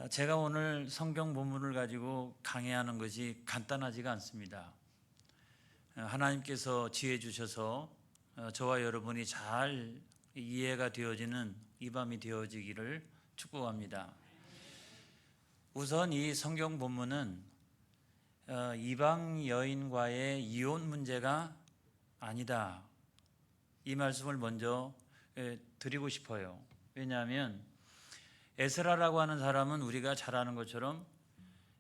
제가 오늘 성경 본문을 가지고 강해하는 것이 간단하지가 않습니다. 하나님께서 지혜 주셔서 저와 여러분이 잘 이해가 되어지는 이 밤이 되어지기를 축복합니다. 우선 이 성경 본문은 이방 여인과의 이혼 문제가 아니다, 이 말씀을 먼저 드리고 싶어요. 왜냐하면 에스라라고 하는 사람은 우리가 잘 아는 것처럼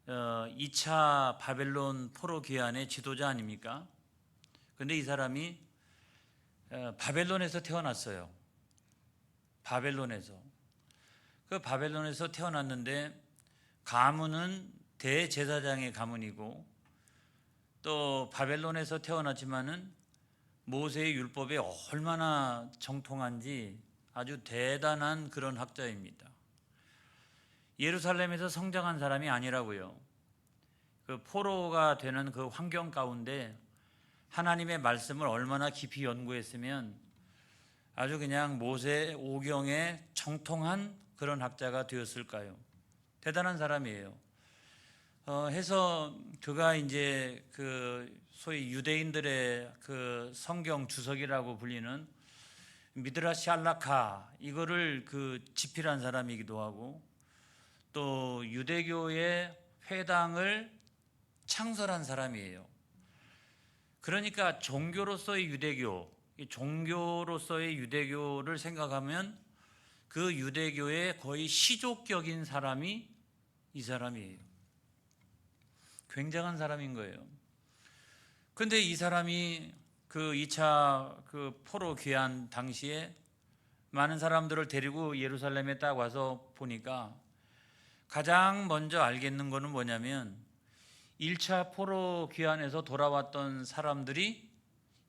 2차 바벨론 포로 귀환의 지도자 아닙니까? 그런데 이 사람이 바벨론에서 태어났어요. 바벨론에서. 그 바벨론에서 태어났는데 가문은 대제사장의 가문이고, 또 바벨론에서 태어났지만은 모세의 율법에 얼마나 정통한지 아주 대단한 그런 학자입니다. 예루살렘에서 성장한 사람이 아니라고요. 그 포로가 되는 그 환경 가운데 하나님의 말씀을 얼마나 깊이 연구했으면 아주 그냥 모세 오경에 정통한 그런 학자가 되었을까요? 대단한 사람이에요. 해서 그가 이제 그 소위 유대인들의 그 성경 주석이라고 불리는 미드라시 할라카, 이거를 그 집필한 사람이기도 하고, 또 유대교의 회당을 창설한 사람이에요. 그러니까 종교로서의 유대교, 종교로서의 유대교를 생각하면 그 유대교의 거의 시족격인 사람이 이 사람이에요. 굉장한 사람인 거예요. 그런데 이 사람이 그 2차 그 포로 귀환 당시에 많은 사람들을 데리고 예루살렘에 딱 와서 보니까 가장 먼저 알겠는 거는 뭐냐면 1차 포로 귀환에서 돌아왔던 사람들이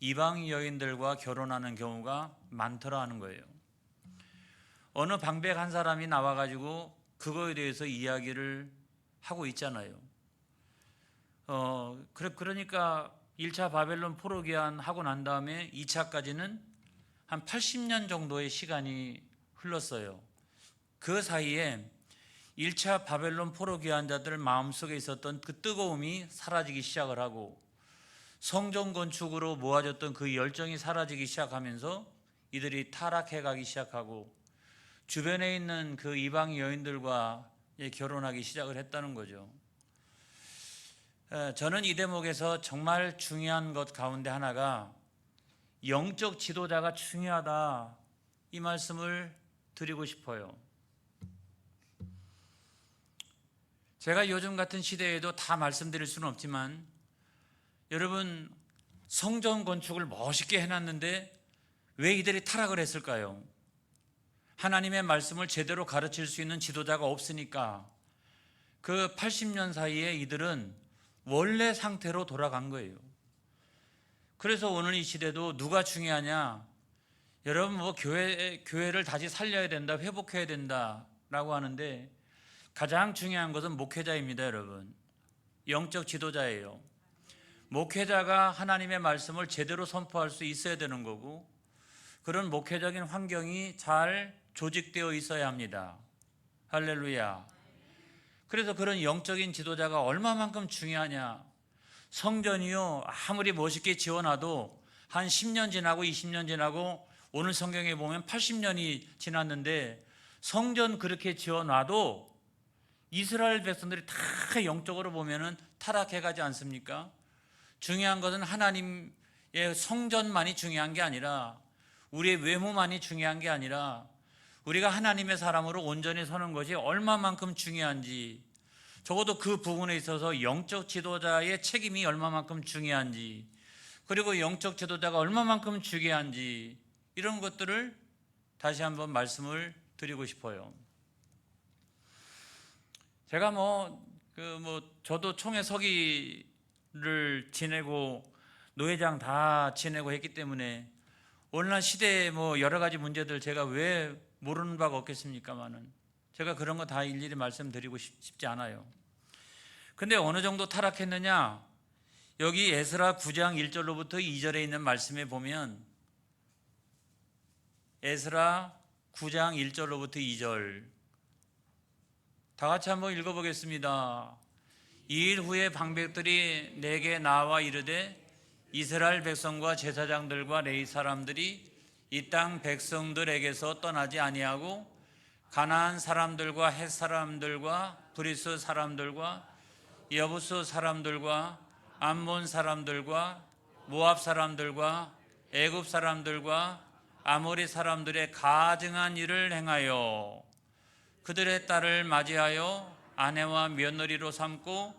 이방 여인들과 결혼하는 경우가 많더라 하는 거예요. 어느 방백 한 사람이 나와가지고 그거에 대해서 이야기를 하고 있잖아요. 그러니까 1차 바벨론 포로 귀환 하고 난 다음에 2차까지는 한 80년 정도의 시간이 흘렀어요. 그 사이에 1차 바벨론 포로 귀환자들 마음속에 있었던 그 뜨거움이 사라지기 시작을 하고, 성전 건축으로 모아졌던 그 열정이 사라지기 시작하면서 이들이 타락해 가기 시작하고 주변에 있는 그 이방 여인들과 결혼하기 시작을 했다는 거죠. 저는 이 대목에서 정말 중요한 것 가운데 하나가 영적 지도자가 중요하다, 이 말씀을 드리고 싶어요. 제가 요즘 같은 시대에도 다 말씀드릴 수는 없지만, 여러분, 성전 건축을 멋있게 해놨는데 왜 이들이 타락을 했을까요? 하나님의 말씀을 제대로 가르칠 수 있는 지도자가 없으니까 그 80년 사이에 이들은 원래 상태로 돌아간 거예요. 그래서 오늘 이 시대도 누가 중요하냐? 여러분, 교회를 다시 살려야 된다, 회복해야 된다라고 하는데 가장 중요한 것은 목회자입니다, 여러분. 영적 지도자예요. 목회자가 하나님의 말씀을 제대로 선포할 수 있어야 되는 거고, 그런 목회적인 환경이 잘 조직되어 있어야 합니다. 할렐루야. 그래서 그런 영적인 지도자가 얼마만큼 중요하냐? 성전이요, 아무리 멋있게 지어놔도 한 10년 지나고 20년 지나고, 오늘 성경에 보면 80년이 지났는데 성전 그렇게 지어놔도 이스라엘 백성들이 다 영적으로 보면은 타락해 가지 않습니까? 중요한 것은 하나님의 성전만이 중요한 게 아니라, 우리의 외모만이 중요한 게 아니라, 우리가 하나님의 사람으로 온전히 서는 것이 얼마만큼 중요한지, 적어도 그 부분에 있어서 영적 지도자의 책임이 얼마만큼 중요한지, 그리고 영적 지도자가 얼마만큼 중요한지, 이런 것들을 다시 한번 말씀을 드리고 싶어요. 제가 저도 총회 서기를 지내고 노회장 다 지내고 했기 때문에 오늘날 시대에 여러 가지 문제들 제가 왜 모르는 바가 없겠습니까만은, 제가 그런 거 다 일일이 말씀드리고 싶지 않아요. 근데 어느 정도 타락했느냐? 여기 에스라 9장 1절로부터 2절에 있는 말씀에 보면, 에스라 9장 1절로부터 2절 다 같이 한번 읽어보겠습니다. 2일 후에 방백들이 내게 나와 이르되 이스라엘 백성과 제사장들과 레위 사람들이 이 땅 백성들에게서 떠나지 아니하고 가나안 사람들과 헷 사람들과 브리스 사람들과 여부스 사람들과 암몬 사람들과 모압 사람들과 애굽 사람들과 아모리 사람들의 가증한 일을 행하여 그들의 딸을 맞이하여 아내와 며느리로 삼고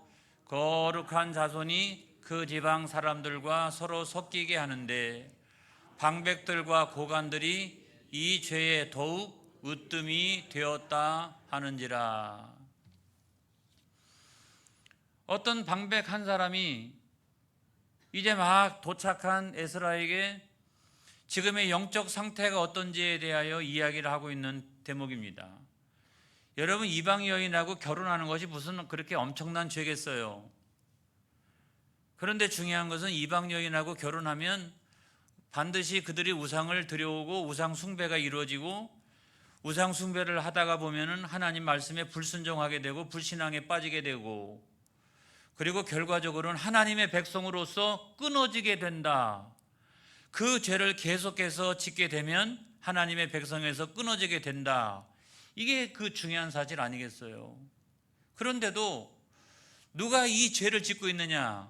거룩한 자손이 그 지방 사람들과 서로 섞이게 하는데 방백들과 고관들이 이 죄에 더욱 으뜸이 되었다 하는지라. 어떤 방백 한 사람이 이제 막 도착한 에스라에게 지금의 영적 상태가 어떤지에 대하여 이야기를 하고 있는 대목입니다. 여러분, 이방 여인하고 결혼하는 것이 무슨 그렇게 엄청난 죄겠어요? 그런데 중요한 것은 이방 여인하고 결혼하면 반드시 그들이 우상을 들여오고 우상 숭배가 이루어지고 우상 숭배를 하다가 보면은 하나님 말씀에 불순종하게 되고 불신앙에 빠지게 되고 그리고 결과적으로는 하나님의 백성으로서 끊어지게 된다. 그 죄를 계속해서 짓게 되면 하나님의 백성에서 끊어지게 된다. 이게 그 중요한 사실 아니겠어요? 그런데도 누가 이 죄를 짓고 있느냐?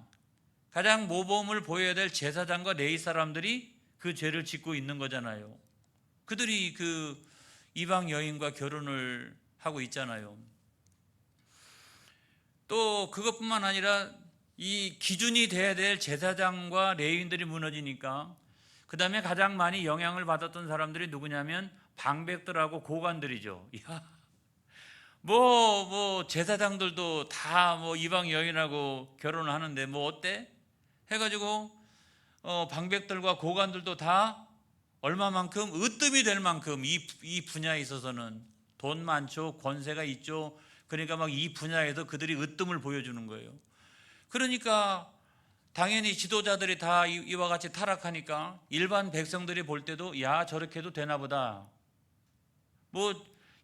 가장 모범을 보여야 될 제사장과 레위 사람들이 그 죄를 짓고 있는 거잖아요. 그들이 그 이방 여인과 결혼을 하고 있잖아요. 또 그것뿐만 아니라 이 기준이 돼야 될 제사장과 레위인들이 무너지니까 그 다음에 가장 많이 영향을 받았던 사람들이 누구냐면 방백들하고 고관들이죠. 제사장들도 다 이방 여인하고 결혼하는데 어때? 해가지고 방백들과 고관들도 다 얼마만큼 으뜸이 될 만큼 이 분야에 있어서는 돈 많죠, 권세가 있죠. 그러니까 막 이 분야에서 그들이 으뜸을 보여주는 거예요. 그러니까 당연히 지도자들이 다 이와 같이 타락하니까 일반 백성들이 볼 때도 야, 저렇게 해도 되나 보다.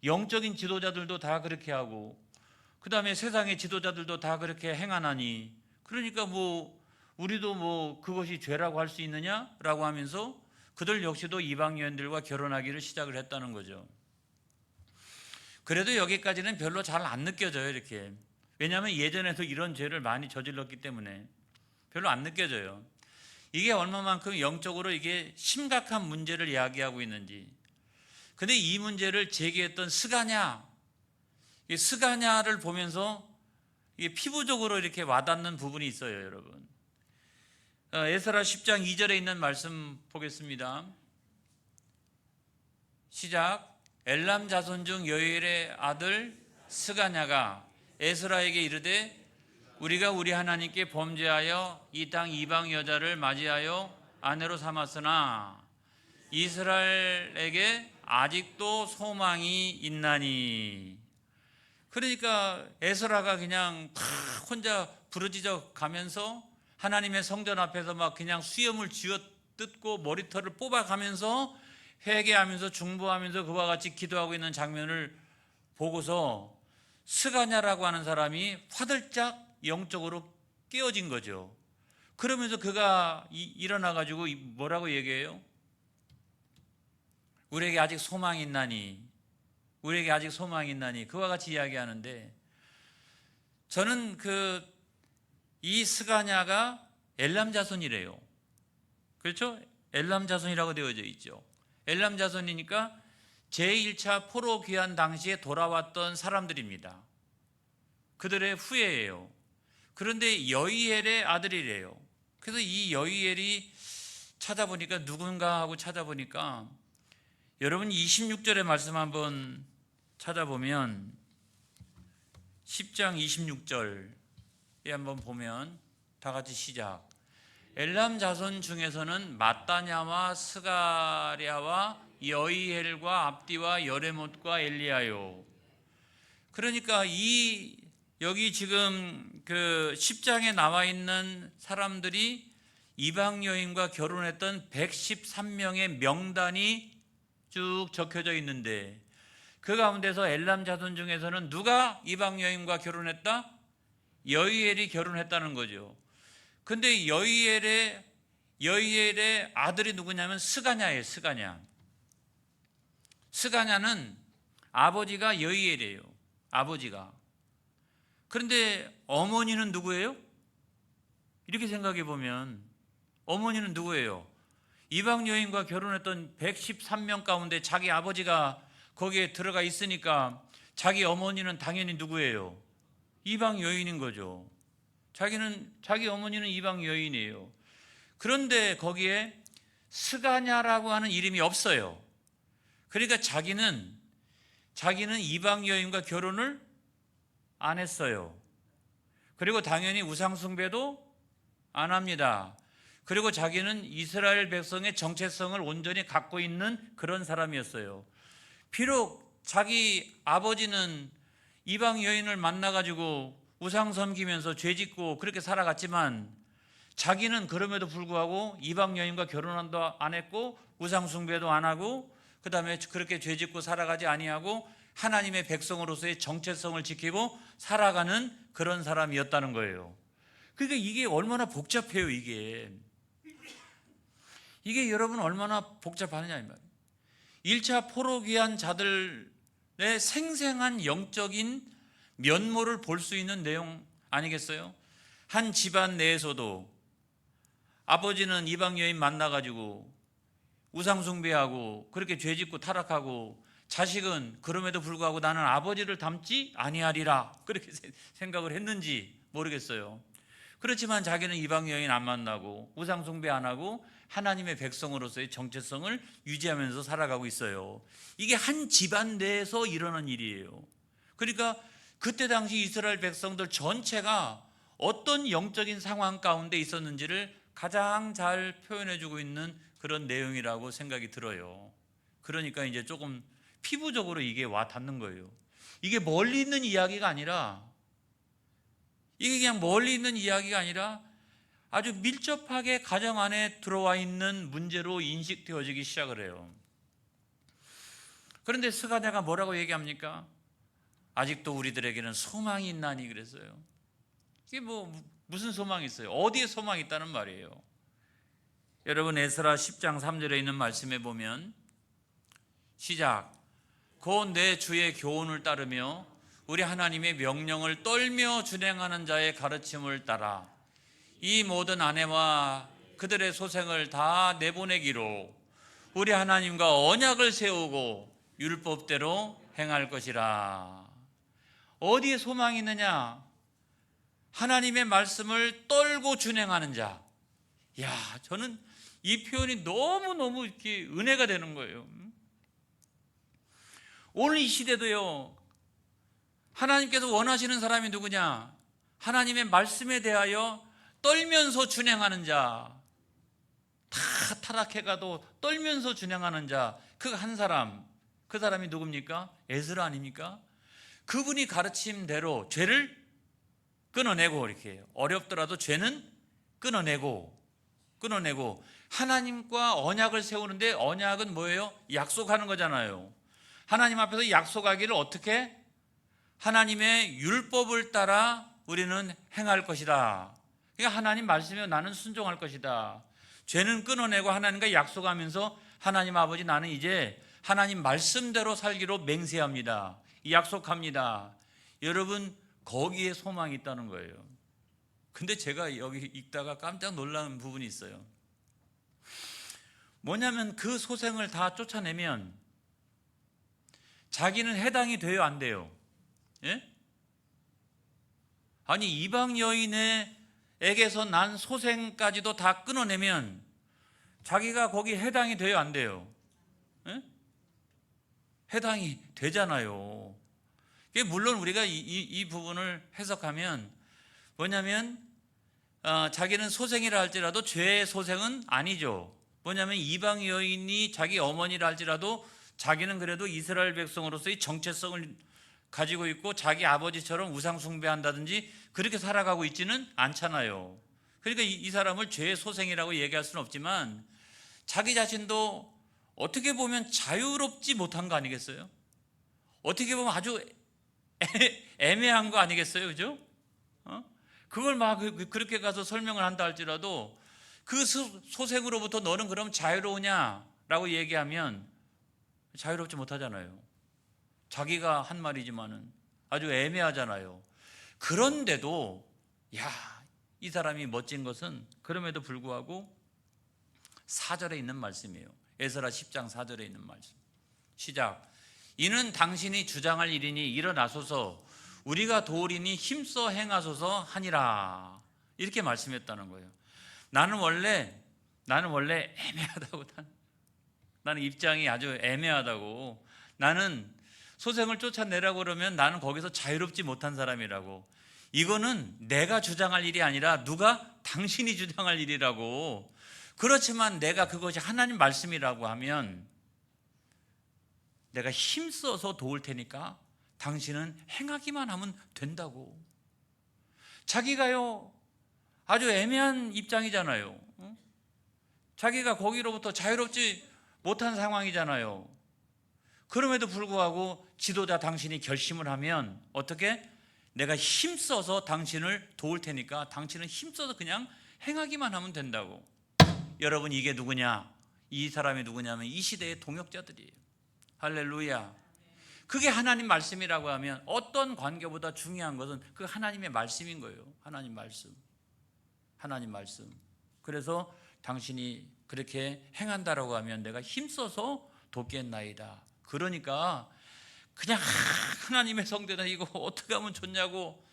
영적인 지도자들도 다 그렇게 하고 그 다음에 세상의 지도자들도 다 그렇게 행하나니 그러니까 우리도 그것이 죄라고 할 수 있느냐라고 하면서 그들 역시도 이방 여인들과 결혼하기를 시작을 했다는 거죠. 그래도 여기까지는 별로 잘 안 느껴져요, 이렇게. 왜냐하면 예전에도 이런 죄를 많이 저질렀기 때문에 별로 안 느껴져요. 이게 얼마만큼 영적으로 이게 심각한 문제를 이야기하고 있는지. 근데 이 문제를 제기했던 스가랴, 이 스가랴를 보면서 이게 피부적으로 이렇게 와닿는 부분이 있어요, 여러분. 에스라 10장 2절에 있는 말씀 보겠습니다. 시작. 엘람 자손 중 여엘의 아들 스가냐가 에스라에게 이르되 우리가 우리 하나님께 범죄하여 이 땅 이방 여자를 맞이하여 아내로 삼았으나 이스라엘에게 아직도 소망이 있나니. 그러니까 에스라가 그냥 막 혼자 부르짖어 가면서 하나님의 성전 앞에서 막 그냥 수염을 쥐어 뜯고 머리털을 뽑아가면서 회개하면서 중보하면서 그와 같이 기도하고 있는 장면을 보고서 스가냐라고 하는 사람이 화들짝 영적으로 깨어진 거죠. 그러면서 그가 일어나가지고 뭐라고 얘기해요? 우리에게 아직 소망이 있나니, 우리에게 아직 소망이 있나니, 그와 같이 이야기하는데, 저는 이 스가냐가 엘람 자손이래요. 그렇죠? 엘람 자손이라고 되어져 있죠. 엘람 자손이니까 제1차 포로 귀환 당시에 돌아왔던 사람들입니다. 그들의 후예예요. 그런데 여이엘의 아들이래요. 그래서 이 여이엘이 찾아보니까 누군가 하고 찾아보니까 여러분 26절의 말씀 한번 찾아보면 10장 26절에 한번 보면 다 같이 시작. 엘람 자손 중에서는 마따냐와 스가랴와 여이엘과 압디와 여레못과 엘리야요. 그러니까 여기 지금 10장에 나와 있는 사람들이 이방 여인과 결혼했던 113명의 명단이 쭉 적혀져 있는데 그 가운데서 엘람 자손 중에서는 누가 이방 여인과 결혼했다? 여이엘이 결혼했다는 거죠. 근데 여이엘의 아들이 누구냐면 스가냐예요. 스가냐는 아버지가 여이엘이에요. 아버지가. 그런데 어머니는 누구예요? 이렇게 생각해 보면 어머니는 누구예요? 이방 여인과 결혼했던 113명 가운데 자기 아버지가 거기에 들어가 있으니까 자기 어머니는 당연히 누구예요? 이방 여인인 거죠. 자기 어머니는 이방 여인이에요. 그런데 거기에 스가냐라고 하는 이름이 없어요. 그러니까 자기는 이방 여인과 결혼을 안 했어요. 그리고 당연히 우상숭배도 안 합니다. 그리고 자기는 이스라엘 백성의 정체성을 온전히 갖고 있는 그런 사람이었어요. 비록 자기 아버지는 이방 여인을 만나가지고 우상 섬기면서 죄짓고 그렇게 살아갔지만 자기는 그럼에도 불구하고 이방 여인과 결혼도 안 했고 우상 숭배도 안 하고 그 다음에 그렇게 죄짓고 살아가지 아니하고 하나님의 백성으로서의 정체성을 지키고 살아가는 그런 사람이었다는 거예요. 그러니까 이게 얼마나 복잡해요. 이게 여러분 얼마나 복잡하느냐 이 말이에요. 1차 포로귀한 자들의 생생한 영적인 면모를 볼 수 있는 내용 아니겠어요? 한 집안 내에서도 아버지는 이방 여인 만나가지고 우상숭배하고 그렇게 죄짓고 타락하고 자식은 그럼에도 불구하고 나는 아버지를 닮지 아니하리라 그렇게 생각을 했는지 모르겠어요. 그렇지만 자기는 이방 여인 안 만나고 우상숭배 안 하고 하나님의 백성으로서의 정체성을 유지하면서 살아가고 있어요. 이게 한 집안 내에서 일어난 일이에요. 그러니까 그때 당시 이스라엘 백성들 전체가 어떤 영적인 상황 가운데 있었는지를 가장 잘 표현해주고 있는 그런 내용이라고 생각이 들어요. 그러니까 이제 조금 피부적으로 이게 와 닿는 거예요. 이게 멀리 있는 이야기가 아니라 아주 밀접하게 가정 안에 들어와 있는 문제로 인식되어지기 시작을 해요. 그런데 스가냐가 뭐라고 얘기합니까? 아직도 우리들에게는 소망이 있나니 그랬어요. 이게 무슨 소망이 있어요? 어디에 소망이 있다는 말이에요? 여러분 에스라 10장 3절에 있는 말씀에 보면 시작. 곧 내 주의 교훈을 따르며 우리 하나님의 명령을 떨며 준행하는 자의 가르침을 따라 이 모든 아내와 그들의 소생을 다 내보내기로 우리 하나님과 언약을 세우고 율법대로 행할 것이라. 어디에 소망이 있느냐? 하나님의 말씀을 떨고 준행하는 자. 야, 저는 이 표현이 너무너무 이렇게 은혜가 되는 거예요. 오늘 이 시대도요, 하나님께서 원하시는 사람이 누구냐? 하나님의 말씀에 대하여 떨면서 준행하는 자. 다 타락해가도 떨면서 준행하는 자. 그 한 사람. 그 사람이 누굽니까? 에스라 아닙니까? 그분이 가르침대로 죄를 끊어내고 이렇게 어렵더라도 죄는 끊어내고 하나님과 언약을 세우는데 언약은 뭐예요? 약속하는 거잖아요. 하나님 앞에서 약속하기를 어떻게? 하나님의 율법을 따라 우리는 행할 것이다. 그러니까 하나님 말씀에 나는 순종할 것이다. 죄는 끊어내고 하나님과 약속하면서 하나님 아버지 나는 이제 하나님 말씀대로 살기로 맹세합니다. 약속합니다. 여러분 거기에 소망이 있다는 거예요. 근데 제가 여기 읽다가 깜짝 놀라는 부분이 있어요. 뭐냐면 그 소생을 다 쫓아내면 자기는 해당이 돼요, 안 돼요? 예? 아니 이방 여인에게서 난 소생까지도 다 끊어내면 자기가 거기 해당이 돼요, 안 돼요? 예? 해당이 되잖아요. 물론 우리가 이 부분을 해석하면 뭐냐면 자기는 소생이라 할지라도 죄의 소생은 아니죠. 뭐냐면 이방 여인이 자기 어머니라 할지라도 자기는 그래도 이스라엘 백성으로서의 정체성을 가지고 있고 자기 아버지처럼 우상 숭배한다든지 그렇게 살아가고 있지는 않잖아요. 그러니까 이 사람을 죄의 소생이라고 얘기할 수는 없지만 자기 자신도 어떻게 보면 자유롭지 못한 거 아니겠어요? 어떻게 보면 아주 애매한 거 아니겠어요, 그죠? 그걸 막 그렇게 가서 설명을 한다 할지라도 그 소생으로부터 너는 그럼 자유로우냐라고 얘기하면 자유롭지 못하잖아요. 자기가 한 말이지만은 아주 애매하잖아요. 그런데도 이 사람이 멋진 것은 그럼에도 불구하고 4절에 있는 말씀이에요. 에스라 10장 4절에 있는 말씀. 시작. 이는 당신이 주장할 일이니 일어나소서 우리가 도우리니 힘써 행하소서 하니라. 이렇게 말씀했다는 거예요. 나는 원래 애매하다고, 나는 입장이 아주 애매하다고, 나는 소생을 쫓아내라고 그러면 나는 거기서 자유롭지 못한 사람이라고, 이거는 내가 주장할 일이 아니라 당신이 주장할 일이라고, 그렇지만 내가 그것이 하나님 말씀이라고 하면 내가 힘써서 도울 테니까 당신은 행하기만 하면 된다고. 자기가요 아주 애매한 입장이잖아요. 자기가 거기로부터 자유롭지 못한 상황이잖아요. 그럼에도 불구하고 지도자 당신이 결심을 하면 어떻게? 내가 힘써서 당신을 도울 테니까 당신은 힘써서 그냥 행하기만 하면 된다고. 여러분, 이게 누구냐? 이 사람이 누구냐면 이 시대의 동역자들이에요. 할렐루야. 그게 하나님 말씀이라고 하면 어떤 관계보다 중요한 것은 그 하나님의 말씀인 거예요. 하나님 말씀. 그래서 당신이 그렇게 행한다라고 하면 내가 힘써서 돕겠나이다. 그러니까 그냥 하나님의 성대다, 이거 어떻게 하면 좋냐고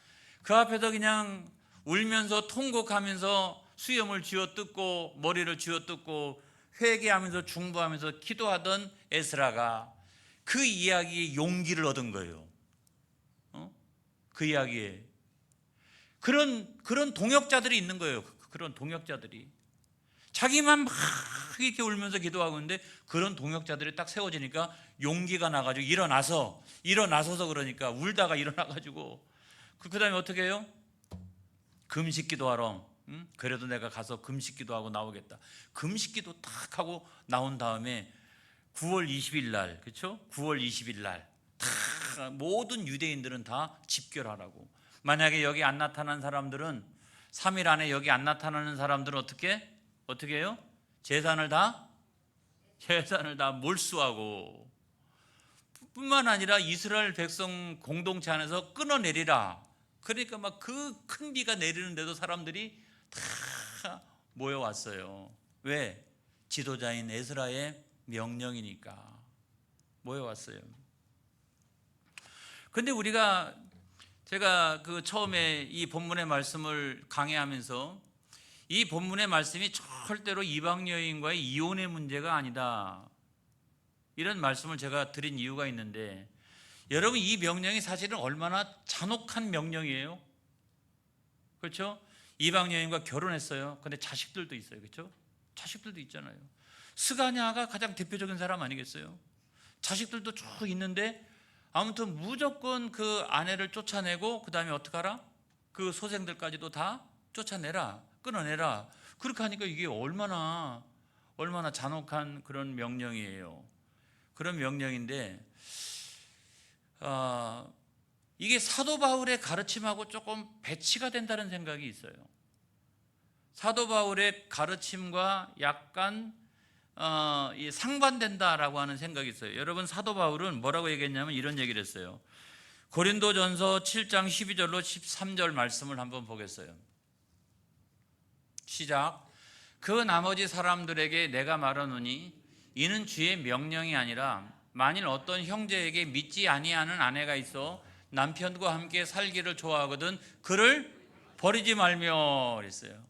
그 앞에서 그냥 울면서 통곡하면서 수염을 쥐어뜯고 머리를 쥐어뜯고 회개하면서 중보하면서 기도하던 에스라가 그 이야기에 용기를 얻은 거예요. 그 이야기에 그런 동역자들이 있는 거예요. 그런 동역자들이 자기만 막 이렇게 울면서 기도하고 있는데 그런 동역자들이 딱 세워지니까 용기가 나가지고 일어나서서 그러니까 울다가 일어나가지고 그 다음에 어떻게 해요? 금식 기도하러. 그래도 내가 가서 금식 기도하고 나오겠다. 금식 기도 딱 하고 나온 다음에 9월 20일 날, 그렇죠? 9월 20일 날 다 모든 유대인들은 다 집결하라고. 만약에 여기 안 나타난 사람들은 3일 안에 여기 안 나타나는 사람들은 어떻게 해요? 재산을 다 몰수하고, 뿐만 아니라 이스라엘 백성 공동체 안에서 끊어내리라. 그러니까 막 그 큰 비가 내리는데도 사람들이 다 모여왔어요. 왜? 지도자인 에스라의 명령이니까 모여왔어요. 근데 제가 그 처음에 이 본문의 말씀을 강해하면서 이 본문의 말씀이 절대로 이방 여인과의 이혼의 문제가 아니다, 이런 말씀을 제가 드린 이유가 있는데, 여러분, 이 명령이 사실은 얼마나 잔혹한 명령이에요. 그렇죠? 이방 여인과 결혼했어요. 근데 자식들도 있어요. 그렇죠? 자식들도 있잖아요. 스가냐가 가장 대표적인 사람 아니겠어요? 자식들도 쭉 있는데 아무튼 무조건 그 아내를 쫓아내고 그 다음에 어떡하라? 그 소생들까지도 다 쫓아내라, 끊어내라. 그렇게 하니까 이게 얼마나 잔혹한 그런 명령이에요. 그런 명령인데 이게 사도 바울의 가르침하고 조금 배치가 된다는 생각이 있어요. 사도 바울의 가르침과 약간 상반된다라고 하는 생각이 있어요. 여러분, 사도 바울은 뭐라고 얘기했냐면 이런 얘기를 했어요. 고린도전서 7장 12절로 13절 말씀을 한번 보겠어요. 시작. 그 나머지 사람들에게 내가 말하노니 이는 주의 명령이 아니라 만일 어떤 형제에게 믿지 아니하는 아내가 있어 남편과 함께 살기를 좋아하거든 그를 버리지 말며 그랬어요.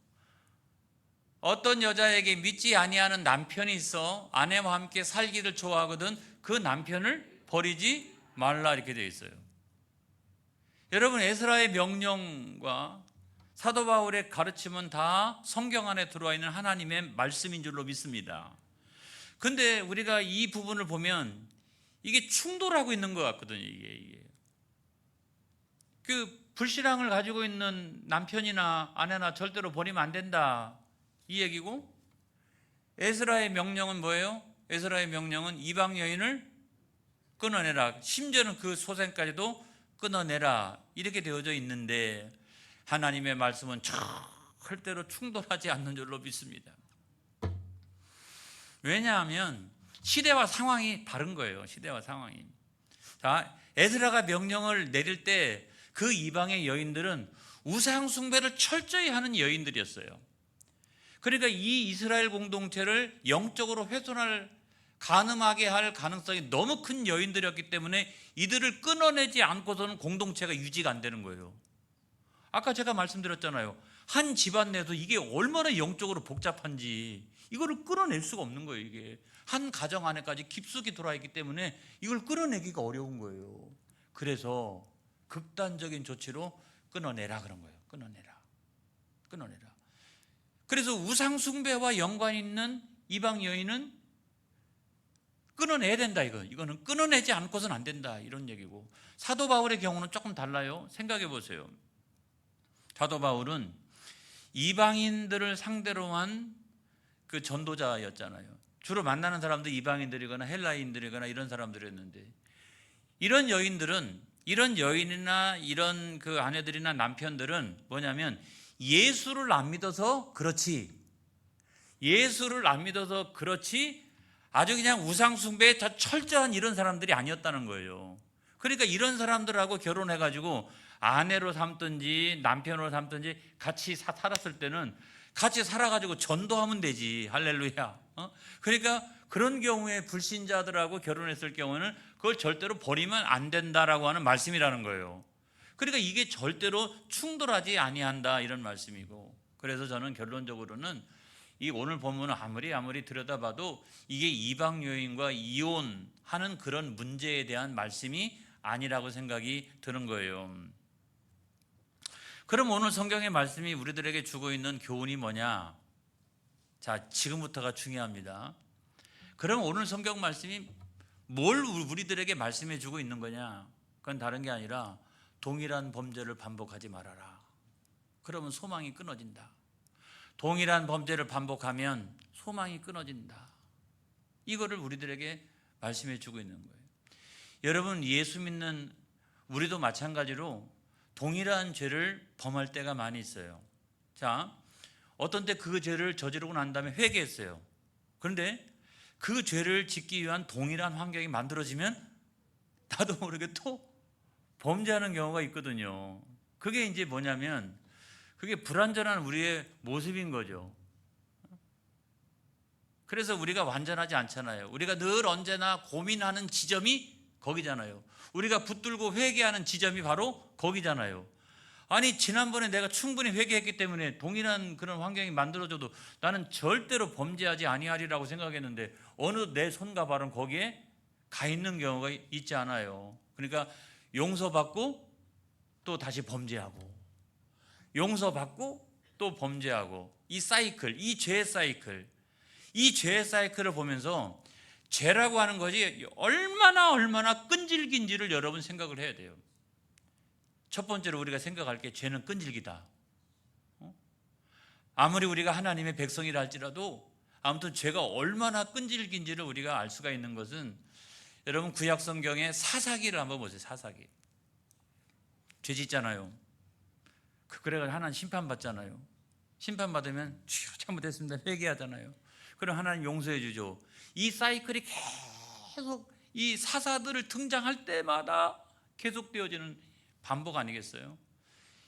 어떤 여자에게 믿지 아니하는 남편이 있어 아내와 함께 살기를 좋아하거든 그 남편을 버리지 말라, 이렇게 되어 있어요. 여러분, 에스라의 명령과 사도 바울의 가르침은 다 성경 안에 들어와 있는 하나님의 말씀인 줄로 믿습니다. 근데 우리가 이 부분을 보면 이게 충돌하고 있는 것 같거든요. 이게 그 불신앙을 가지고 있는 남편이나 아내나 절대로 버리면 안 된다, 이 얘기고, 에스라의 명령은 뭐예요? 에스라의 명령은 이방 여인을 끊어내라. 심지어는 그 소생까지도 끊어내라. 이렇게 되어져 있는데 하나님의 말씀은 절대로 충돌하지 않는 줄로 믿습니다. 왜냐하면 시대와 상황이 다른 거예요. 시대와 상황이. 자, 에스라가 명령을 내릴 때 그 이방의 여인들은 우상 숭배를 철저히 하는 여인들이었어요. 그러니까 이 이스라엘 공동체를 영적으로 훼손할, 간음하게 할 가능성이 너무 큰 여인들이었기 때문에 이들을 끊어내지 않고서는 공동체가 유지가 안 되는 거예요. 아까 제가 말씀드렸잖아요. 한 집안 내에서 이게 얼마나 영적으로 복잡한지 이거를 끊어낼 수가 없는 거예요. 이게 한 가정 안에까지 깊숙이 들어와 있기 때문에 이걸 끊어내기가 어려운 거예요. 그래서 극단적인 조치로 끊어내라 그런 거예요. 끊어내라. 그래서 우상 숭배와 연관 있는 이방 여인은 끊어내야 된다. 이거는 끊어내지 않고서는 안 된다, 이런 얘기고, 사도 바울의 경우는 조금 달라요. 생각해 보세요. 사도 바울은 이방인들을 상대로 한 그 전도자였잖아요. 주로 만나는 사람도 이방인들이거나 헬라인들이거나 이런 사람들이었는데, 이런 여인이나 이런 그 아내들이나 남편들은 뭐냐면 예수를 안 믿어서 그렇지, 아주 그냥 우상숭배에 다 철저한 이런 사람들이 아니었다는 거예요. 그러니까 이런 사람들하고 결혼해가지고 아내로 삼든지 남편으로 삼든지 같이 살았을 때는 같이 살아가지고 전도하면 되지. 할렐루야. 그러니까 그런 경우에 불신자들하고 결혼했을 경우는 그걸 절대로 버리면 안 된다라고 하는 말씀이라는 거예요. 그러니까 이게 절대로 충돌하지 아니한다, 이런 말씀이고, 그래서 저는 결론적으로는 이 오늘 본문을 아무리 들여다봐도 이게 이방 여인과 이혼하는 그런 문제에 대한 말씀이 아니라고 생각이 드는 거예요. 그럼 오늘 성경의 말씀이 우리들에게 주고 있는 교훈이 뭐냐? 자, 지금부터가 중요합니다. 그럼 오늘 성경 말씀이 뭘 우리들에게 말씀해 주고 있는 거냐? 그건 다른 게 아니라 동일한 범죄를 반복하지 말아라. 그러면 소망이 끊어진다. 동일한 범죄를 반복하면 소망이 끊어진다. 이거를 우리들에게 말씀해 주고 있는 거예요. 여러분, 예수 믿는 우리도 마찬가지로 동일한 죄를 범할 때가 많이 있어요. 자, 어떤 때 그 죄를 저지르고 난 다음에 회개했어요. 그런데 그 죄를 짓기 위한 동일한 환경이 만들어지면 나도 모르게 또 범죄하는 경우가 있거든요. 그게 이제 뭐냐면 그게 불완전한 우리의 모습인 거죠. 그래서 우리가 완전하지 않잖아요. 우리가 늘 언제나 고민하는 지점이 거기잖아요. 우리가 붙들고 회개하는 지점이 바로 거기잖아요. 아니, 지난번에 내가 충분히 회개했기 때문에 동일한 그런 환경이 만들어져도 나는 절대로 범죄하지 아니하리라고 생각했는데 어느 내 손과 발은 거기에 가 있는 경우가 있지 않아요. 그러니까 용서받고 또 다시 범죄하고, 용서받고 또 범죄하고, 이 사이클, 이 죄의 사이클을 보면서 죄라고 하는 것이 얼마나 끈질긴지를 여러분 생각을 해야 돼요. 첫 번째로 우리가 생각할 게 죄는 끈질기다. 아무리 우리가 하나님의 백성이라 할지라도 아무튼 죄가 얼마나 끈질긴지를 우리가 알 수가 있는 것은, 여러분 구약 성경의 사사기를 한번 보세요. 사사기. 죄 짓잖아요. 그래가 하나님 심판받잖아요. 심판받으면 잘못했습니다, 회개하잖아요. 그럼 하나님 용서해 주죠. 이 사이클이 계속 이 사사들을 등장할 때마다 계속되어지는 반복 아니겠어요?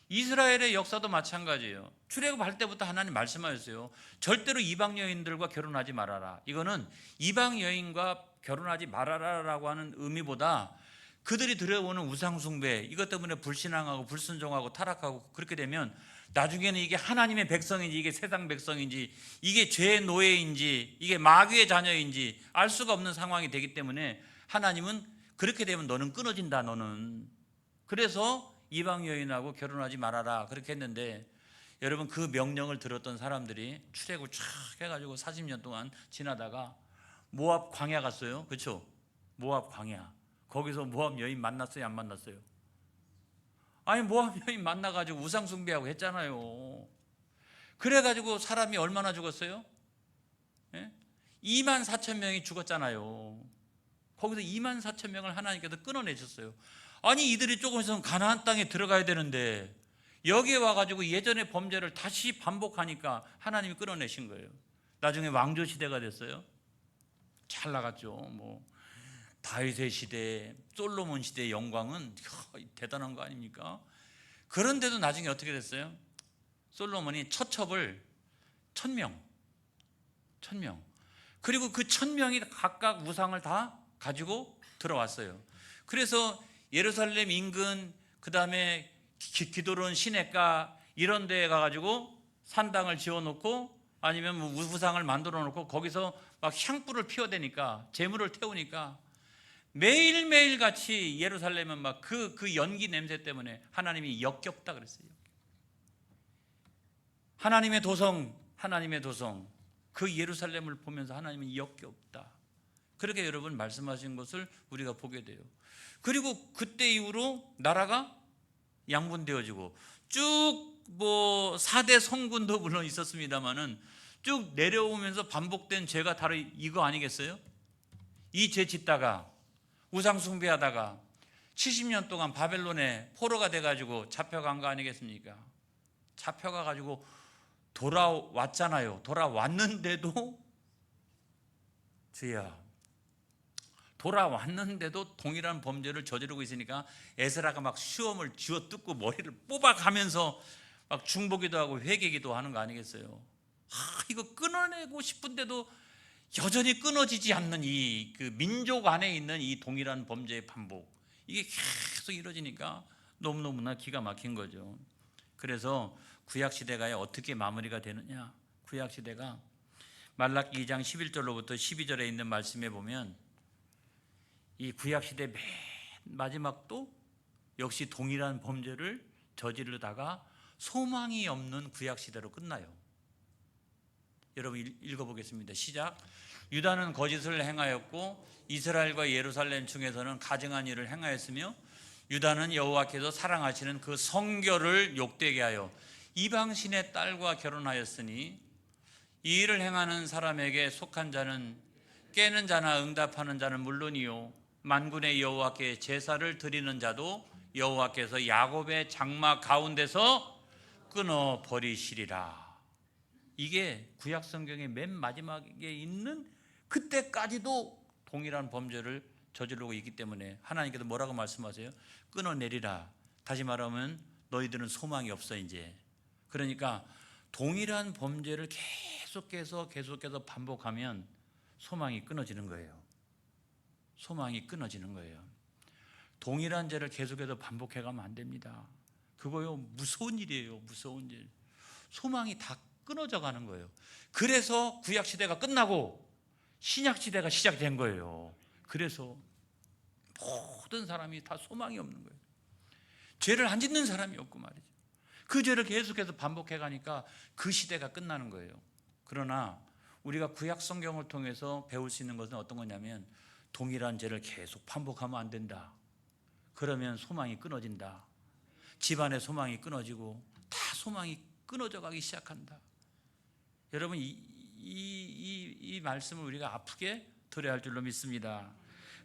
이스라엘의 역사도 마찬가지예요. 출애굽할 때부터 하나님 말씀하셨어요. 절대로 이방 여인들과 결혼하지 말아라. 이거는 이방 여인과 결혼하지 말아라라고 하는 의미보다 그들이 들여오는 우상숭배, 이것 때문에 불신앙하고 불순종하고 타락하고 그렇게 되면 나중에는 이게 하나님의 백성인지 이게 세상 백성인지 이게 죄의 노예인지 이게 마귀의 자녀인지 알 수가 없는 상황이 되기 때문에 하나님은 그렇게 되면 너는 끊어진다, 너는. 그래서 이방 여인하고 결혼하지 말아라 그렇게 했는데, 여러분 그 명령을 들었던 사람들이 출애굽 쫙 해가지고 40년 동안 지나다가 모압 광야 갔어요. 그렇죠? 모압 광야. 거기서 모압 여인 만났어요, 안 만났어요? 아니, 모압 여인 만나가지고 우상숭배하고 했잖아요. 그래가지고 사람이 얼마나 죽었어요? 24,000명이 죽었잖아요. 거기서 2만 4천 명을 하나님께서 끊어내셨어요. 아니 이들이 조금 있으면 가나안 땅에 들어가야 되는데 여기에 와가지고 예전의 범죄를 다시 반복하니까 하나님이 끊어내신 거예요. 나중에 왕조 시대가 됐어요. 잘 나갔죠. 뭐 다윗의 시대, 솔로몬 시대의 영광은 대단한 거 아닙니까? 그런데도 나중에 어떻게 됐어요? 솔로몬이 처첩을 1,000명 그리고 그 1,000명이 각각 우상을 다 가지고 들어왔어요. 그래서 예루살렘 인근, 그 다음에 기도론 시내가 이런 데에 가가지고 산당을 지어놓고 아니면 뭐 우상을 만들어 놓고 거기서 막 향불을 피워대니까, 재물을 태우니까 매일매일 같이 예루살렘은 막 그 연기 냄새 때문에 하나님이 역겹다 그랬어요. 하나님의 도성 그 예루살렘을 보면서 하나님은 역겹다, 그렇게 여러분 말씀하신 것을 우리가 보게 돼요. 그리고 그때 이후로 나라가 양분되어지고 쭉 뭐 4대 성군도 물론 있었습니다만은 쭉 내려오면서 반복된 죄가 바로 이거 아니겠어요? 이 죄 짓다가 우상 숭배하다가 70년 동안 바벨론에 포로가 돼가지고 잡혀간 거 아니겠습니까? 잡혀가 가지고 돌아왔잖아요. 돌아왔는데도 주야, 돌아왔는데도 동일한 범죄를 저지르고 있으니까 에스라가 막 수염을 쥐어뜯고 머리를 뽑아가면서 막 중보기도 하고 회개기도 하는 거 아니겠어요? 이거 끊어내고 싶은데도 여전히 끊어지지 않는 이 그 민족 안에 있는 이 동일한 범죄의 반복, 이게 계속 이루어지니까 너무너무나 기가 막힌 거죠. 그래서 구약시대가 어떻게 마무리가 되느냐? 구약시대가 말라기 2장 11절로부터 12절에 있는 말씀에 보면 이 구약시대 맨 마지막도 역시 동일한 범죄를 저지르다가 소망이 없는 구약시대로 끝나요. 여러분 읽어보겠습니다. 시작. 유다는 거짓을 행하였고 이스라엘과 예루살렘 중에서는 가증한 일을 행하였으며 유다는 여호와께서 사랑하시는 그 성결을 욕되게 하여 이방신의 딸과 결혼하였으니 이 일을 행하는 사람에게 속한 자는 깨는 자나 응답하는 자는 물론이요 만군의 여호와께 제사를 드리는 자도 여호와께서 야곱의 장막 가운데서 끊어버리시리라. 이게 구약 성경의 맨 마지막에 있는, 그때까지도 동일한 범죄를 저지르고 있기 때문에 하나님께서 뭐라고 말씀하세요? 끊어내리라. 다시 말하면 너희들은 소망이 없어 이제. 그러니까 동일한 범죄를 계속해서 반복하면 소망이 끊어지는 거예요. 소망이 끊어지는 거예요. 동일한 죄를 계속해서 반복해가면 안 됩니다. 그거요 무서운 일이에요. 무서운 일. 소망이 다 끊어져 가는 거예요. 그래서 구약시대가 끝나고 신약시대가 시작된 거예요. 그래서 모든 사람이 다 소망이 없는 거예요. 죄를 안 짓는 사람이 없고 말이죠. 그 죄를 계속해서 반복해 가니까 그 시대가 끝나는 거예요. 그러나 우리가 구약 성경을 통해서 배울 수 있는 것은 어떤 거냐면 동일한 죄를 계속 반복하면 안 된다. 그러면 소망이 끊어진다. 집안의 소망이 끊어지고 다 소망이 끊어져 가기 시작한다. 여러분 이 말씀을 우리가 아프게 들어야 할 줄로 믿습니다.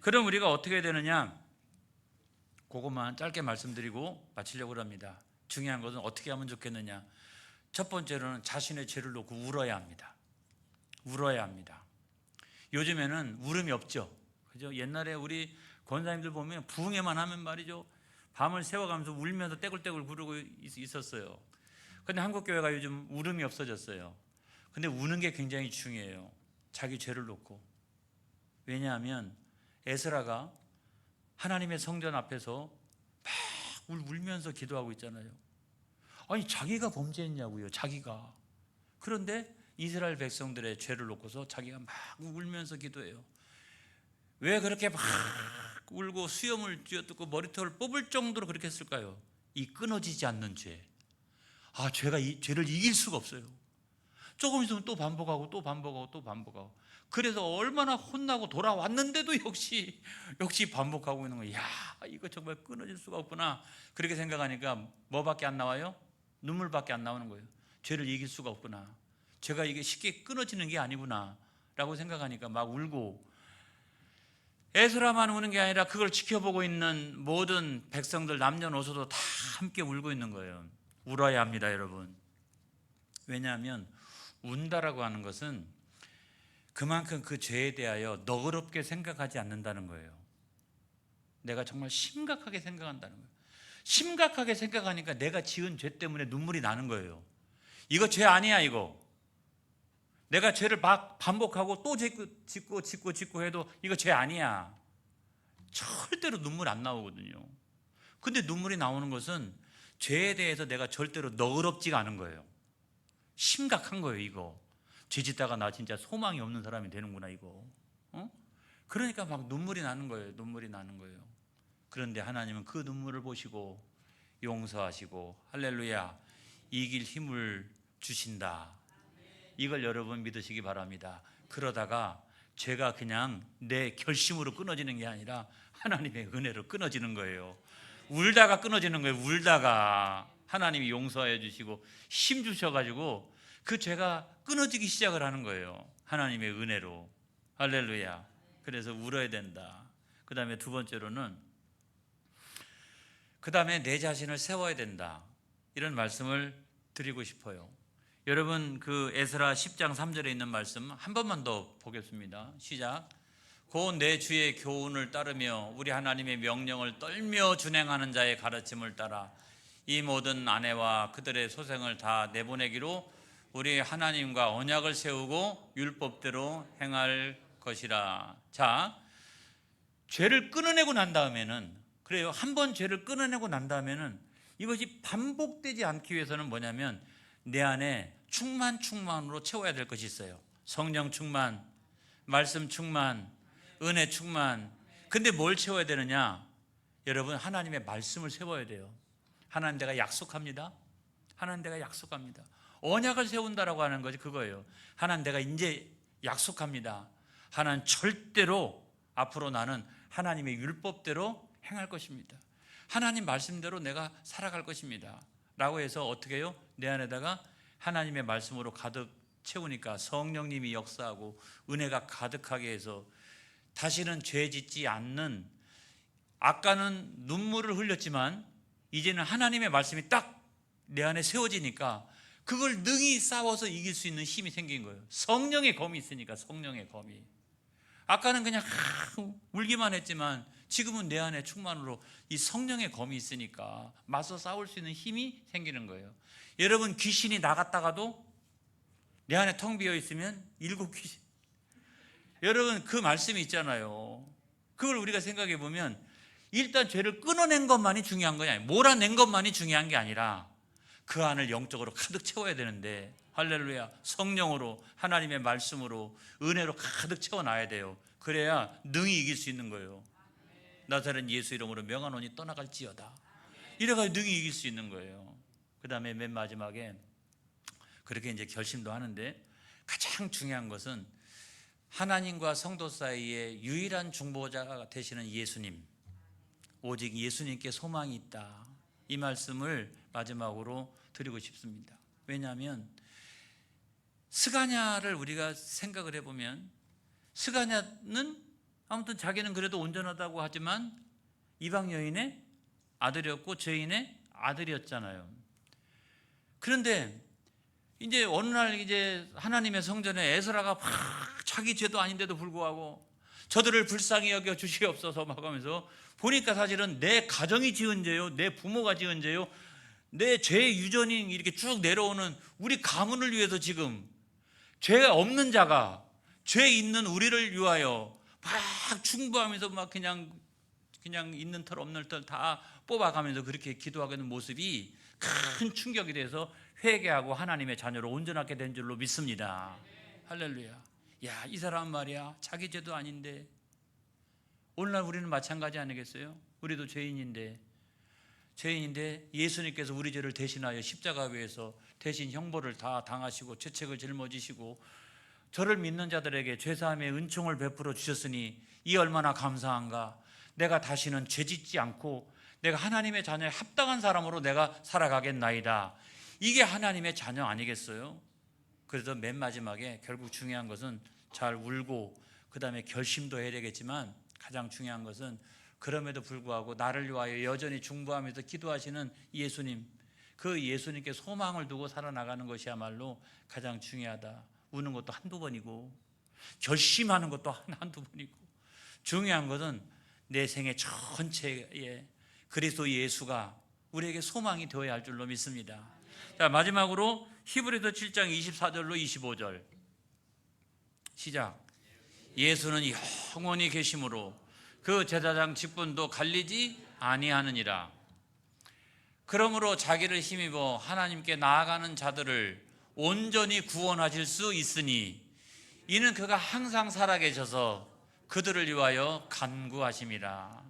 그럼 우리가 어떻게 해야 되느냐? 그것만 짧게 말씀드리고 마치려고 합니다. 중요한 것은 어떻게 하면 좋겠느냐? 첫 번째로는 자신의 죄를 놓고 울어야 합니다. 울어야 합니다. 요즘에는 울음이 없죠. 그죠? 옛날에 우리 권사님들 보면 부흥회만 하면 말이죠, 밤을 새워가면서 울면서 떼굴떼굴 구르고 있었어요. 근데 한국교회가 요즘 울음이 없어졌어요. 근데 우는 게 굉장히 중요해요. 자기 죄를 놓고. 왜냐하면 에스라가 하나님의 성전 앞에서 막 울면서 기도하고 있잖아요. 아니 자기가 범죄했냐고요. 자기가. 그런데 이스라엘 백성들의 죄를 놓고서 자기가 막 울면서 기도해요. 왜 그렇게 막 울고 수염을 쥐어뜯고 머리털을 뽑을 정도로 그렇게 했을까요? 이 끊어지지 않는 죄. 죄가 이 죄를 이길 수가 없어요. 조금 있으면 또 반복하고 또 반복하고 또 반복하고. 그래서 얼마나 혼나고 돌아왔는데도 역시 반복하고 있는 거예요. 야, 이거 정말 끊어질 수가 없구나. 그렇게 생각하니까 뭐밖에 안 나와요? 눈물밖에 안 나오는 거예요. 죄를 이길 수가 없구나. 죄가 이게 쉽게 끊어지는 게 아니구나 라고 생각하니까 막 울고. 에스라만 우는 게 아니라 그걸 지켜보고 있는 모든 백성들 남녀노소도 다 함께 울고 있는 거예요. 울어야 합니다, 여러분. 왜냐하면 운다라고 하는 것은 그만큼 그 죄에 대하여 너그럽게 생각하지 않는다는 거예요. 내가 정말 심각하게 생각한다는 거예요. 심각하게 생각하니까 내가 지은 죄 때문에 눈물이 나는 거예요. 이거 죄 아니야, 이거. 내가 죄를 반복하고 또 짓고 해도 이거 죄 아니야. 절대로 눈물 안 나오거든요. 근데 눈물이 나오는 것은 죄에 대해서 내가 절대로 너그럽지가 않은 거예요. 심각한 거예요, 이거. 죄 짓다가 나 진짜 소망이 없는 사람이 되는구나, 이거. 그러니까 막 눈물이 나는 거예요. 눈물이 나는 거예요. 그런데 하나님은 그 눈물을 보시고 용서하시고 할렐루야, 이길 힘을 주신다. 이걸 여러분 믿으시기 바랍니다. 그러다가 죄가 그냥 내 결심으로 끊어지는 게 아니라 하나님의 은혜로 끊어지는 거예요. 울다가 끊어지는 거예요. 울다가 하나님이 용서해 주시고 힘 주셔가지고 그 죄가 끊어지기 시작을 하는 거예요. 하나님의 은혜로. 할렐루야. 그래서 울어야 된다. 그 다음에 두 번째로는 그 다음에 내 자신을 세워야 된다. 이런 말씀을 드리고 싶어요. 여러분 그 에스라 10장 3절에 있는 말씀 한 번만 더 보겠습니다. 시작. 곧 내 주의 교훈을 따르며 우리 하나님의 명령을 떨며 준행하는 자의 가르침을 따라 이 모든 아내와 그들의 소생을 다 내보내기로 우리 하나님과 언약을 세우고 율법대로 행할 것이라. 자, 죄를 끊어내고 난 다음에는, 그래요, 한 번 죄를 끊어내고 난 다음에는 이것이 반복되지 않기 위해서는 뭐냐면 내 안에 충만으로 채워야 될 것이 있어요. 성령 충만, 말씀 충만, 은혜 충만. 근데 뭘 채워야 되느냐? 여러분, 하나님의 말씀을 세워야 돼요. 하나님 내가 약속합니다. 하나님 내가 약속합니다. 언약을 세운다라고 하는 것이 그거예요. 하나님 내가 이제 약속합니다. 하나님 절대로 앞으로 나는 하나님의 율법대로 행할 것입니다. 하나님 말씀대로 내가 살아갈 것입니다. 라고 해서 어떻게 해요? 내 안에다가 하나님의 말씀으로 가득 채우니까 성령님이 역사하고 은혜가 가득하게 해서 다시는 죄 짓지 않는, 아까는 눈물을 흘렸지만 이제는 하나님의 말씀이 딱 내 안에 세워지니까 그걸 능히 싸워서 이길 수 있는 힘이 생긴 거예요. 성령의 검이 있으니까. 성령의 검이. 아까는 그냥 울기만 했지만 지금은 내 안에 충만으로 이 성령의 검이 있으니까 맞서 싸울 수 있는 힘이 생기는 거예요. 여러분, 귀신이 나갔다가도 내 안에 텅 비어 있으면 일곱 귀신. 여러분, 그 말씀이 있잖아요. 그걸 우리가 생각해 보면 일단 죄를 끊어낸 것만이 중요한 거냐, 몰아낸 것만이 중요한 게 아니라 그 안을 영적으로 가득 채워야 되는데, 할렐루야, 성령으로, 하나님의 말씀으로, 은혜로 가득 채워놔야 돼요. 그래야 능히 이길 수 있는 거예요. 나사렛 예수 이름으로 명하노니 떠나갈지어다. 이래가지고 능히 이길 수 있는 거예요. 그 다음에 맨 마지막에 그렇게 이제 결심도 하는데 가장 중요한 것은 하나님과 성도 사이에 유일한 중보자가 되시는 예수님, 오직 예수님께 소망이 있다. 이 말씀을 마지막으로 드리고 싶습니다. 왜냐하면 스가랴를 우리가 생각을 해보면 스가랴는 아무튼 자기는 그래도 온전하다고 하지만 이방 여인의 아들이었고 죄인의 아들이었잖아요. 그런데 이제 어느 날 이제 하나님의 성전에 에스라가 막 자기 죄도 아닌데도 불구하고 저들을 불쌍히 여겨 주시옵소서 막 하면서 보니까 사실은 내 가정이 지은 죄요, 내 부모가 지은 죄요, 내 죄의 유전이 이렇게 쭉 내려오는 우리 가문을 위해서 지금 죄 없는 자가 죄 있는 우리를 위하여 막 충고하면서 막 그냥 있는 털 없는 털 다 뽑아가면서 그렇게 기도하고 있는 모습이 큰 충격이 돼서 회개하고 하나님의 자녀로 온전하게 된 줄로 믿습니다. 할렐루야. 야, 이 사람 말이야, 자기 죄도 아닌데. 오늘날 우리는 마찬가지 아니겠어요? 우리도 죄인인데 예수님께서 우리 죄를 대신하여 십자가 위에서 대신 형벌을 다 당하시고 죄책을 짊어지시고 저를 믿는 자들에게 죄사함의 은총을 베풀어 주셨으니 이 얼마나 감사한가. 내가 다시는 죄짓지 않고 내가 하나님의 자녀에 합당한 사람으로 내가 살아가겠나이다. 이게 하나님의 자녀 아니겠어요? 그래서 맨 마지막에 결국 중요한 것은 잘 울고 그 다음에 결심도 해야 되겠지만 가장 중요한 것은 그럼에도 불구하고 나를 위하여 여전히 중보하면서 기도하시는 예수님, 그 예수님께 소망을 두고 살아나가는 것이야말로 가장 중요하다. 우는 것도 한두 번이고 결심하는 것도 한두 번이고, 중요한 것은 내 생애 전체에 그리스도 예수가 우리에게 소망이 되어야 할 줄로 믿습니다. 자, 마지막으로 히브리서 7장 24절로 25절 시작. 예수는 영원히 계심으로 그 제사장 직분도 갈리지 아니하느니라. 그러므로 자기를 힘입어 하나님께 나아가는 자들을 온전히 구원하실 수 있으니 이는 그가 항상 살아계셔서 그들을 위하여 간구하심이라.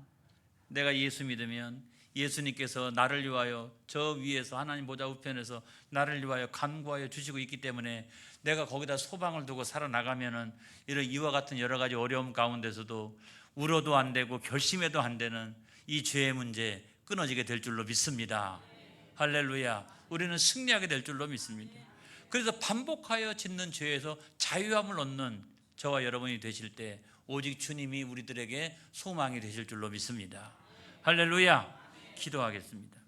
내가 예수 믿으면 예수님께서 나를 위하여 저 위에서 하나님 보좌 우편에서 나를 위하여 간구하여 주시고 있기 때문에 내가 거기다 소망을 두고 살아나가면은 이런 이와 같은 여러 가지 어려움 가운데서도 울어도 안 되고 결심해도 안 되는 이 죄의 문제 끊어지게 될 줄로 믿습니다. 할렐루야. 우리는 승리하게 될 줄로 믿습니다. 그래서 반복하여 짓는 죄에서 자유함을 얻는 저와 여러분이 되실 때 오직 주님이 우리들에게 소망이 되실 줄로 믿습니다. 할렐루야. 기도하겠습니다.